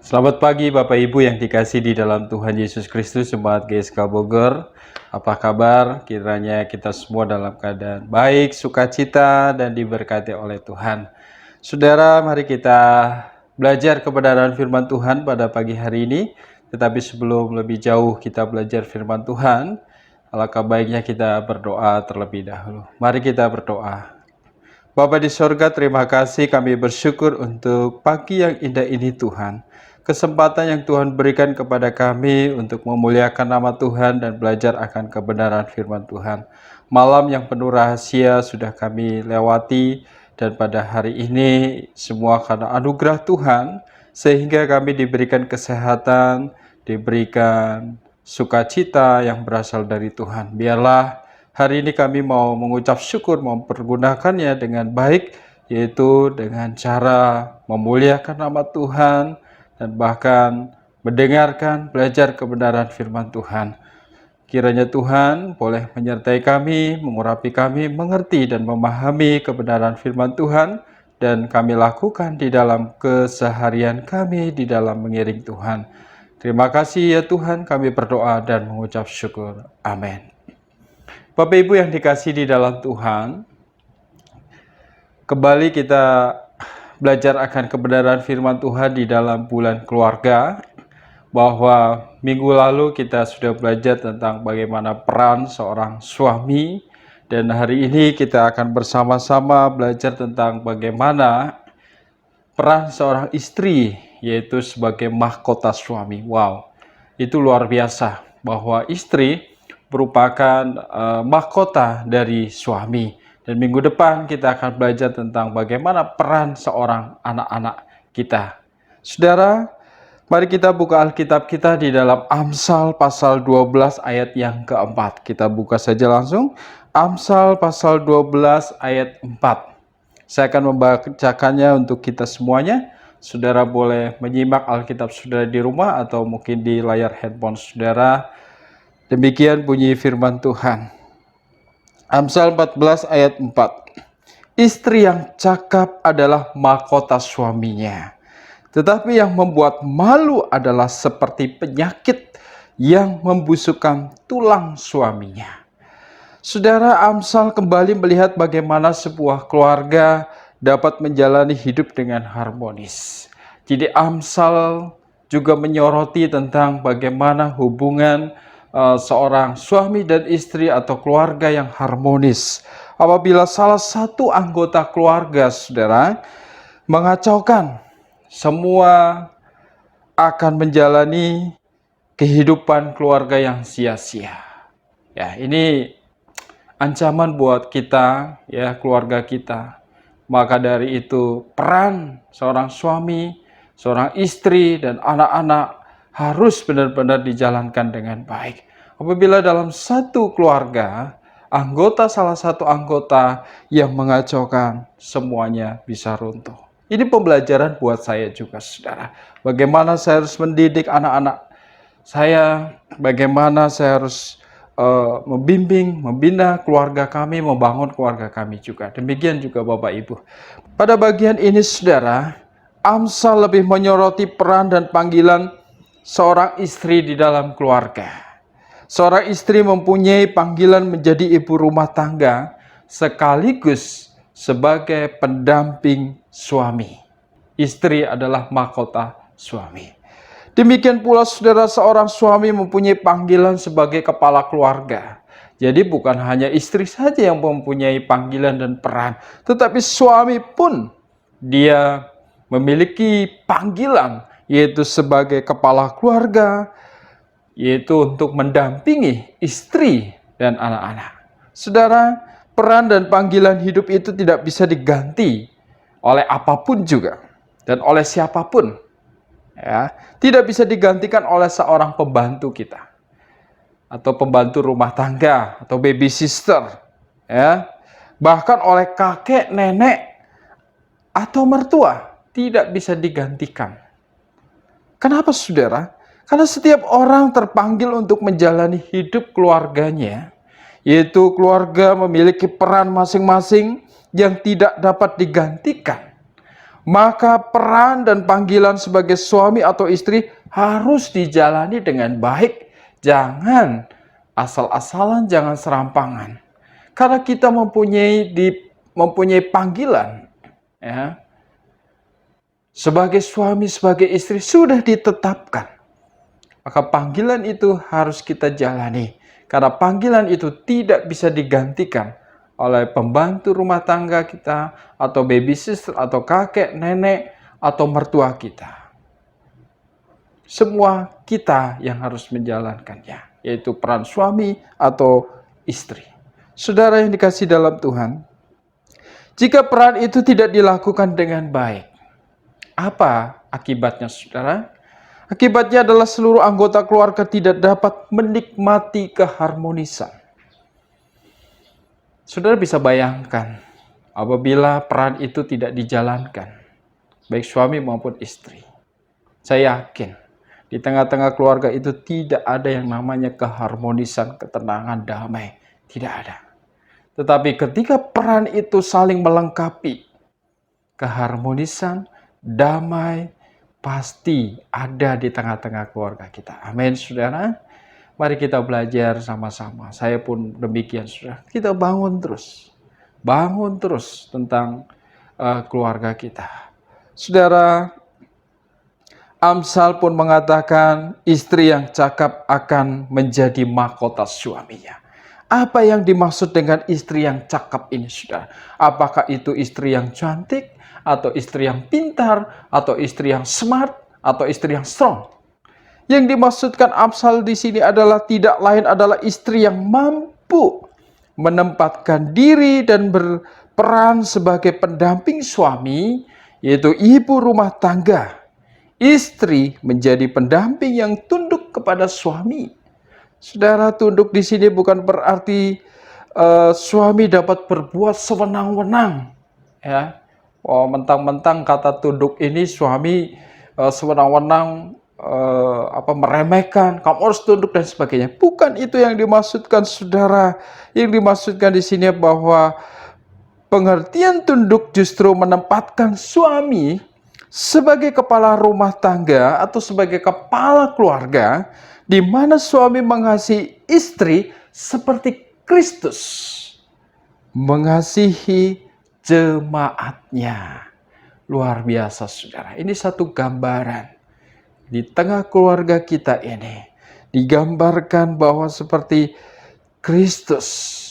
Selamat pagi Bapak Ibu yang dikasih di dalam Tuhan Yesus Kristus, Jemaat GSK Bogor. Apa kabar? Kiranya kita semua dalam keadaan baik, sukacita, dan diberkati oleh Tuhan. Saudara, mari kita belajar kebenaran firman Tuhan pada pagi hari ini. Tetapi sebelum lebih jauh kita belajar firman Tuhan, alangkah baiknya kita berdoa terlebih dahulu. Mari kita berdoa. Bapa di sorga, terima kasih, kami bersyukur untuk pagi yang indah ini Tuhan. Kesempatan yang Tuhan berikan kepada kami untuk memuliakan nama Tuhan dan belajar akan kebenaran firman Tuhan. Malam yang penuh rahasia sudah kami lewati, dan pada hari ini semua karena anugerah Tuhan, sehingga kami diberikan kesehatan, diberikan sukacita yang berasal dari Tuhan. Biarlah hari ini kami mau mengucap syukur, mempergunakannya dengan baik, yaitu dengan cara memuliakan nama Tuhan, dan bahkan mendengarkan, belajar kebenaran firman Tuhan. Kiranya Tuhan boleh menyertai kami, mengurapi kami, mengerti dan memahami kebenaran firman Tuhan, dan kami lakukan di dalam keseharian kami, di dalam mengiring Tuhan. Terima kasih ya Tuhan, kami berdoa dan mengucap syukur. Amin. Bapak Ibu yang dikasih di dalam Tuhan, kembali kita belajar akan kebenaran firman Tuhan di dalam bulan keluarga, bahwa minggu lalu kita sudah belajar tentang bagaimana peran seorang suami, dan hari ini kita akan bersama-sama belajar tentang bagaimana peran seorang istri, yaitu sebagai mahkota suami. Wow, itu luar biasa bahwa istri merupakan mahkota dari suami. Dan minggu depan kita akan belajar tentang bagaimana peran seorang anak-anak kita. Saudara, mari kita buka Alkitab kita di dalam Amsal pasal 12 ayat yang keempat. Kita buka saja langsung. Amsal pasal 12 ayat 4. Saya akan membacakannya untuk kita semuanya. Saudara boleh menyimak Alkitab saudara di rumah atau mungkin di layar handphone saudara. Demikian bunyi firman Tuhan. Amsal 14 ayat 4. Istri yang cakap adalah mahkota suaminya, tetapi yang membuat malu adalah seperti penyakit yang membusukkan tulang suaminya. Saudara, Amsal kembali melihat bagaimana sebuah keluarga dapat menjalani hidup dengan harmonis. Jadi Amsal juga menyoroti tentang bagaimana hubungan seorang suami dan istri atau keluarga yang harmonis. Apabila salah satu anggota keluarga, saudara, mengacaukan, semua akan menjalani kehidupan keluarga yang sia-sia. Ya, ini ancaman buat kita, ya, keluarga kita. Maka dari itu, peran seorang suami, seorang istri, dan anak-anak harus benar-benar dijalankan dengan baik. Apabila dalam satu keluarga, salah satu anggota yang mengacaukan, semuanya bisa runtuh. Ini pembelajaran buat saya juga, saudara. Bagaimana saya harus mendidik anak-anak saya, bagaimana saya harus membimbing, membina keluarga kami, membangun keluarga kami juga. Demikian juga Bapak Ibu. Pada bagian ini, saudara, Amsal lebih menyoroti peran dan panggilan seorang istri di dalam keluarga. Seorang istri mempunyai panggilan menjadi ibu rumah tangga sekaligus sebagai pendamping suami. Istri adalah mahkota suami. Demikian pula saudara, seorang suami mempunyai panggilan sebagai kepala keluarga. Jadi bukan hanya istri saja yang mempunyai panggilan dan peran, tetapi suami pun dia memiliki panggilan, yaitu sebagai kepala keluarga, yaitu untuk mendampingi istri dan anak-anak. Saudara, peran dan panggilan hidup itu tidak bisa diganti oleh apapun juga dan oleh siapapun. Ya, tidak bisa digantikan oleh seorang pembantu kita atau pembantu rumah tangga atau baby sister, ya. Bahkan oleh kakek, nenek atau mertua tidak bisa digantikan. Kenapa, saudara? Karena setiap orang terpanggil untuk menjalani hidup keluarganya, yaitu keluarga memiliki peran masing-masing yang tidak dapat digantikan maka peran dan panggilan sebagai suami atau istri harus dijalani dengan baik. Jangan asal-asalan, jangan serampangan. Karena kita mempunyai panggilan, ya, sebagai suami, sebagai istri sudah ditetapkan. Maka panggilan itu harus kita jalani. Karena panggilan itu tidak bisa digantikan oleh pembantu rumah tangga kita, atau baby sister, atau kakek, nenek, atau mertua kita. Semua kita yang harus menjalankannya, yaitu peran suami atau istri. Saudara yang dikasihi dalam Tuhan, jika peran itu tidak dilakukan dengan baik, apa akibatnya, saudara? Akibatnya adalah seluruh anggota keluarga tidak dapat menikmati keharmonisan. Saudara bisa bayangkan, apabila peran itu tidak dijalankan, baik suami maupun istri. Saya yakin, di tengah-tengah keluarga itu tidak ada yang namanya keharmonisan, ketenangan, damai. Tidak ada. Tetapi ketika peran itu saling melengkapi, keharmonisan, damai, pasti ada di tengah-tengah keluarga kita. Amin, saudara. Mari kita belajar sama-sama. Saya pun demikian, saudara. Kita bangun terus tentang keluarga kita. Saudara, Amsal pun mengatakan istri yang cakap akan menjadi mahkota suaminya. Apa yang dimaksud dengan istri yang cakap ini, saudara? Apakah itu istri yang cantik, atau istri yang pintar, atau istri yang smart, atau istri yang strong? Yang dimaksudkan Amsal di sini adalah tidak lain adalah istri yang mampu menempatkan diri dan berperan sebagai pendamping suami, yaitu ibu rumah tangga. Istri menjadi pendamping yang tunduk kepada suami. Saudara, tunduk di sini bukan berarti suami dapat berbuat sewenang-wenang, ya. Oh, mentang-mentang kata tunduk ini suami sewenang-wenang meremehkan, kamu harus tunduk dan sebagainya. Bukan itu yang dimaksudkan, saudara. Yang dimaksudkan di sini bahwa pengertian tunduk justru menempatkan suami sebagai kepala rumah tangga atau sebagai kepala keluarga, di mana suami mengasihi istri seperti Kristus mengasihi jemaatnya. Luar biasa, saudara. Ini satu gambaran. Di tengah keluarga kita ini digambarkan bahwa seperti Kristus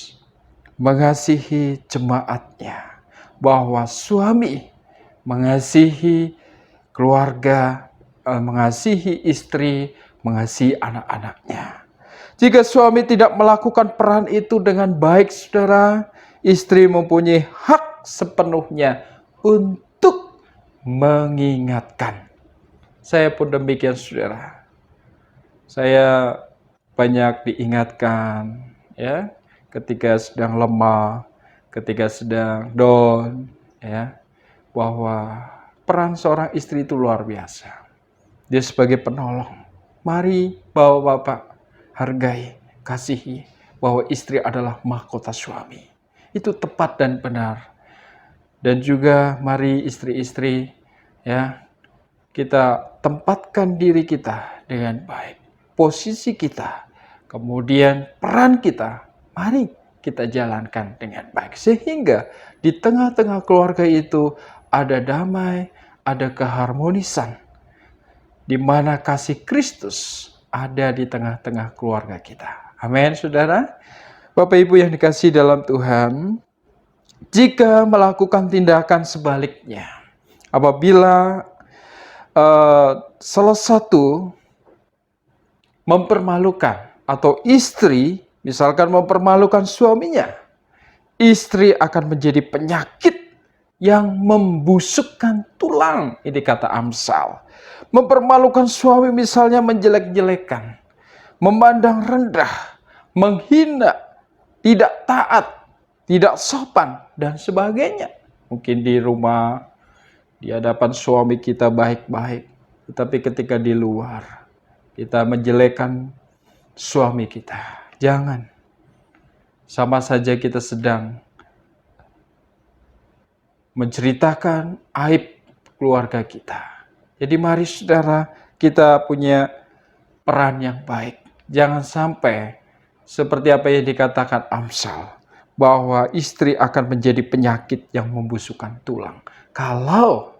mengasihi jemaatnya, bahwa suami mengasihi keluarga, mengasihi istri, mengasihi anak-anaknya. Jika suami tidak melakukan peran itu dengan baik, saudara, istri mempunyai hak sepenuhnya untuk mengingatkan. Saya pun demikian, saudara. Saya banyak diingatkan, ya, ketika sedang lemah, ketika sedang down, ya, bahwa peran seorang istri itu luar biasa. Dia sebagai penolong. Mari bapak-bapak hargai, kasihi bahwa istri adalah mahkota suami. Itu tepat dan benar. Dan juga mari istri-istri, ya, kita tempatkan diri kita dengan baik. Posisi kita, kemudian peran kita, mari kita jalankan dengan baik. Sehingga di tengah-tengah keluarga itu ada damai, ada keharmonisan, di mana kasih Kristus ada di tengah-tengah keluarga kita. Amin, saudara. Bapak Ibu yang dikasihi dalam Tuhan, jika melakukan tindakan sebaliknya, apabila salah satu mempermalukan atau istri misalkan mempermalukan suaminya, istri akan menjadi penyakit yang membusukkan tulang. Ini kata Amsal. Mempermalukan suami misalnya menjelek-jelekan, memandang rendah, menghina, tidak taat, tidak sopan, dan sebagainya. Mungkin di rumah, di hadapan suami kita baik-baik, tetapi ketika di luar, kita menjelekkan suami kita. Jangan. Sama saja kita sedang menceritakan aib keluarga kita. Jadi mari saudara, kita punya peran yang baik. Jangan sampai seperti apa yang dikatakan Amsal, bahwa istri akan menjadi penyakit yang membusukkan tulang kalau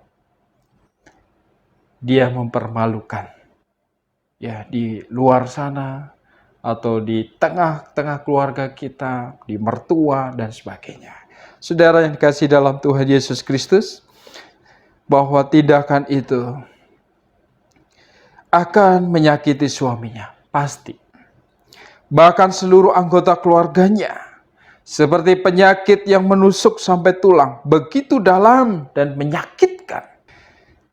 dia mempermalukan ya di luar sana atau di tengah-tengah keluarga kita, di mertua dan sebagainya. Saudara yang dikasihi dalam Tuhan Yesus Kristus, bahwa tindakan itu akan menyakiti suaminya, pasti. Bahkan seluruh anggota keluarganya, seperti penyakit yang menusuk sampai tulang, begitu dalam dan menyakitkan.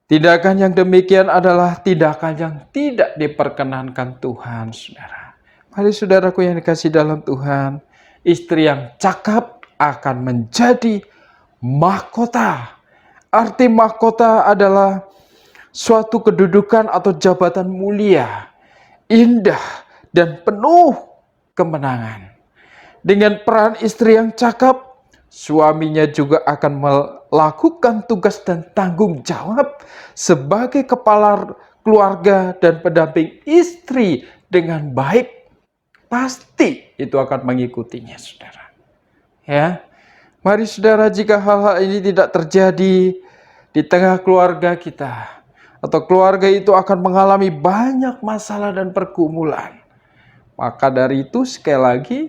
Tindakan yang demikian adalah tindakan yang tidak diperkenankan Tuhan, saudara. Mari saudaraku yang dikasihi dalam Tuhan, istri yang cakap akan menjadi mahkota. Arti mahkota adalah suatu kedudukan atau jabatan mulia, indah, dan penuh kemenangan. Dengan peran istri yang cakap, suaminya juga akan melakukan tugas dan tanggung jawab sebagai kepala keluarga dan pendamping istri dengan baik. Pasti itu akan mengikutinya, saudara. Ya, mari saudara, jika hal-hal ini tidak terjadi di tengah keluarga kita, atau keluarga itu akan mengalami banyak masalah dan pergumulan. Maka dari itu sekali lagi,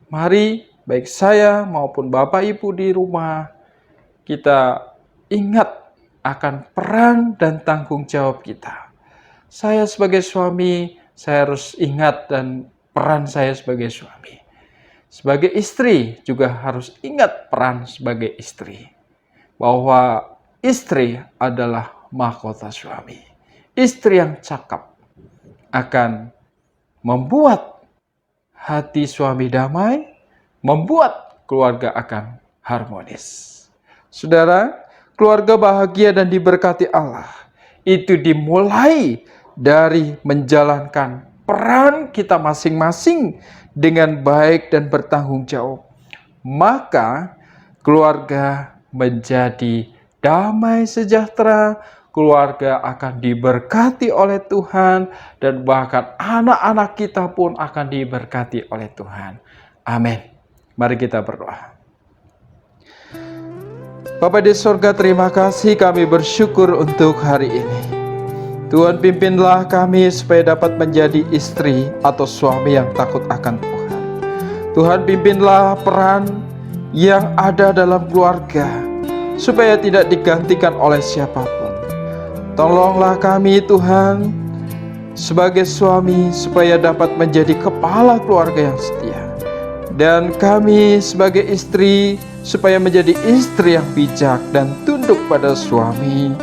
mari baik saya maupun Bapak Ibu di rumah, kita ingat akan peran dan tanggung jawab kita. Saya sebagai suami, saya harus ingat dan peran saya sebagai suami. Sebagai istri juga harus ingat peran sebagai istri. Bahwa istri adalah mahkota suami. Istri yang cakap akan membuat hati suami damai, membuat keluarga akan harmonis. Saudara, keluarga bahagia dan diberkati Allah itu dimulai dari menjalankan peran kita masing-masing dengan baik dan bertanggung jawab. Maka keluarga menjadi damai sejahtera, keluarga akan diberkati oleh Tuhan, dan bahkan anak-anak kita pun akan diberkati oleh Tuhan. Amin. Mari kita berdoa. Bapa di sorga, terima kasih, kami bersyukur untuk hari ini. Tuhan, pimpinlah kami supaya dapat menjadi istri atau suami yang takut akan Tuhan. Tuhan, pimpinlah peran yang ada dalam keluarga supaya tidak digantikan oleh siapapun. Tolonglah kami Tuhan sebagai suami supaya dapat menjadi kepala keluarga yang setia. Dan kami sebagai istri supaya menjadi istri yang bijak dan tunduk pada suami.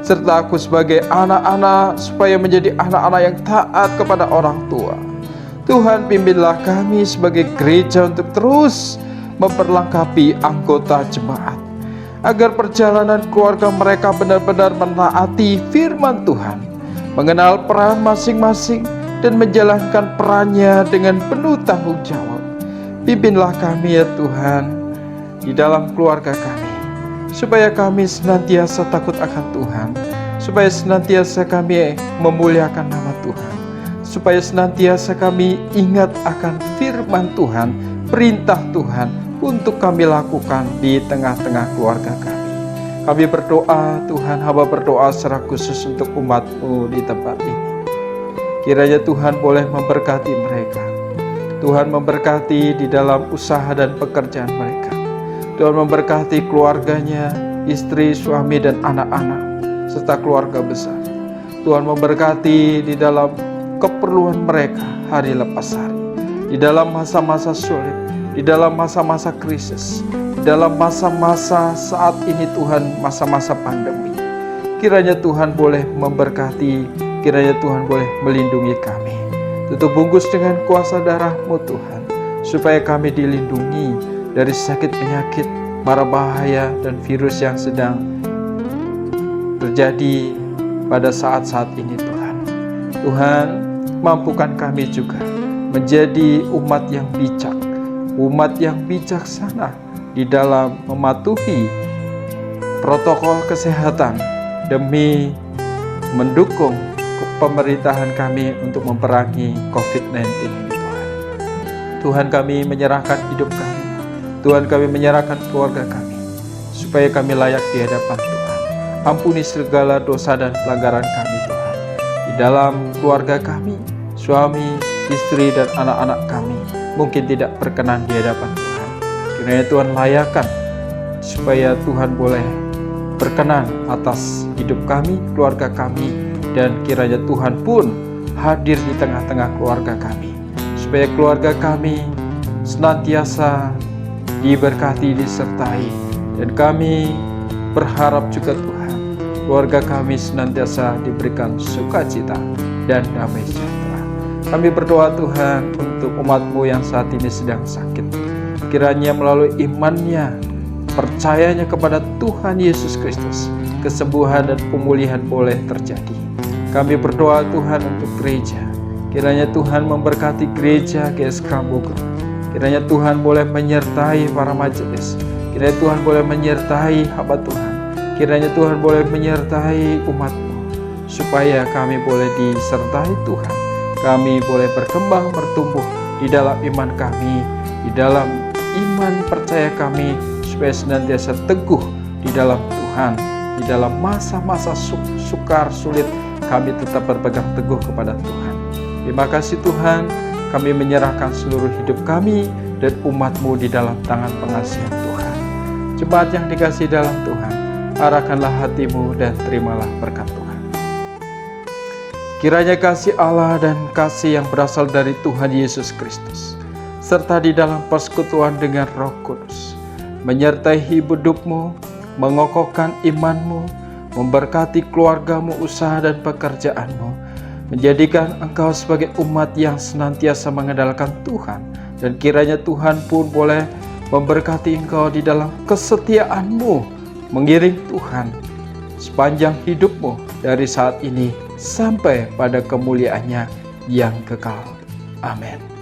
Serta aku sebagai anak-anak supaya menjadi anak-anak yang taat kepada orang tua. Tuhan, pimpinlah kami sebagai gereja untuk terus memperlengkapi anggota jemaat, agar perjalanan keluarga mereka benar-benar menaati firman Tuhan, mengenal peran masing-masing dan menjalankan perannya dengan penuh tanggung jawab. Pimpinlah kami ya Tuhan di dalam keluarga kami, supaya kami senantiasa takut akan Tuhan, supaya senantiasa kami memuliakan nama Tuhan, supaya senantiasa kami ingat akan firman Tuhan, perintah Tuhan untuk kami lakukan di tengah-tengah keluarga kami. Kami berdoa, Tuhan, hamba berdoa secara khusus untuk umat-Mu di tempat ini. Kiranya Tuhan boleh memberkati mereka. Tuhan memberkati di dalam usaha dan pekerjaan mereka. Tuhan memberkati keluarganya, istri, suami, dan anak-anak, serta keluarga besar. Tuhan memberkati di dalam keperluan mereka hari lepas hari. Di dalam masa-masa sulit, di dalam masa-masa krisis, di dalam masa-masa saat ini Tuhan, masa-masa pandemi. Kiranya Tuhan boleh memberkati, kiranya Tuhan boleh melindungi kami. Tutup bungkus dengan kuasa darah-Mu Tuhan, supaya kami dilindungi dari sakit penyakit, mara bahaya, dan virus yang sedang terjadi pada saat-saat ini Tuhan. Tuhan, mampukan kami juga menjadi umat yang bijak, umat yang bijaksana di dalam mematuhi protokol kesehatan demi mendukung pemerintahan kami untuk memerangi COVID-19 ini Tuhan. Tuhan, kami menyerahkan hidup kami, Tuhan, kami menyerahkan keluarga kami, supaya kami layak di hadapan Tuhan. Ampuni segala dosa dan pelanggaran kami Tuhan. Di dalam keluarga kami, suami, istri, dan anak-anak kami mungkin tidak berkenan di hadapan Tuhan. Kiranya Tuhan layakkan supaya Tuhan boleh berkenan atas hidup kami, keluarga kami, dan kiranya Tuhan pun hadir di tengah-tengah keluarga kami, supaya keluarga kami senantiasa diberkati, disertai, dan kami berharap juga Tuhan, keluarga kami senantiasa diberikan sukacita dan damai sejahtera. Kami berdoa Tuhan untuk umat-Mu yang saat ini sedang sakit. Kiranya melalui imannya, percayanya kepada Tuhan Yesus Kristus, kesembuhan dan pemulihan boleh terjadi. Kami berdoa Tuhan untuk gereja. Kiranya Tuhan memberkati gereja GSK Bogor. Kiranya Tuhan boleh menyertai para majelis. Kiranya Tuhan boleh menyertai hamba Tuhan. Kiranya Tuhan boleh menyertai umat-Mu, supaya kami boleh disertai Tuhan. Kami boleh berkembang, bertumbuh di dalam iman kami, di dalam iman percaya kami, supaya senantiasa teguh di dalam Tuhan. Di dalam masa-masa sukar, sulit, kami tetap berpegang teguh kepada Tuhan. Terima kasih Tuhan, kami menyerahkan seluruh hidup kami dan umat-Mu di dalam tangan pengasihan Tuhan. Jemaat yang dikasihi dalam Tuhan, arahkanlah hatimu dan terimalah berkat Tuhan. Kiranya kasih Allah dan kasih yang berasal dari Tuhan Yesus Kristus, serta di dalam persekutuan dengan Roh Kudus, menyertai hidupmu, mengokohkan imanmu, memberkati keluargamu, usaha dan pekerjaanmu, menjadikan engkau sebagai umat yang senantiasa mengandalkan Tuhan, dan kiranya Tuhan pun boleh memberkati engkau di dalam kesetiaanmu, mengiring Tuhan sepanjang hidupmu dari saat ini sampai pada kemuliaannya yang kekal. Amin.